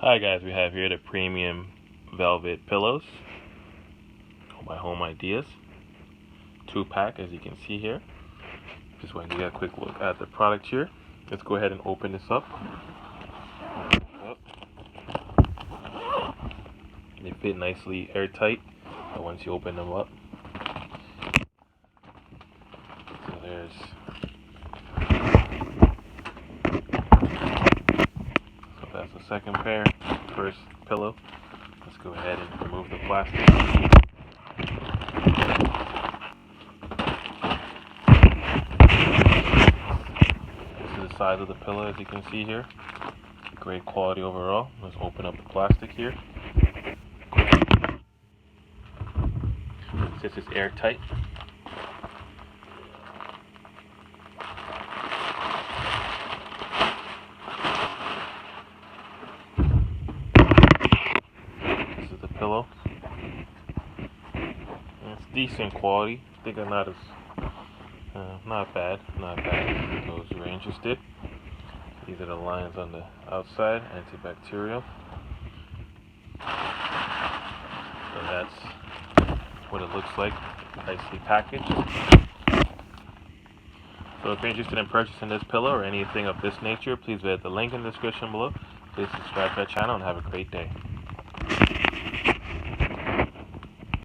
Hi guys, we have here the premium velvet pillows by Home Ideas. 2-pack, as you can see here. Just want to get a quick look at the product here. Let's go ahead and open this up. They fit nicely airtight once you open them up. So that's the second pair. First pillow. Let's go ahead and remove the plastic. This is the size of the pillow, as you can see here. Great quality overall. Let's open up the plastic here. This is airtight. This is the pillow. And it's decent quality. I think not bad. Those who are interested. These are the lines on the outside, antibacterial. So that's what it looks like, nicely packaged. So if you're interested in purchasing this pillow or anything of this nature, please visit the link in the description below. Please subscribe to our channel and have a great day.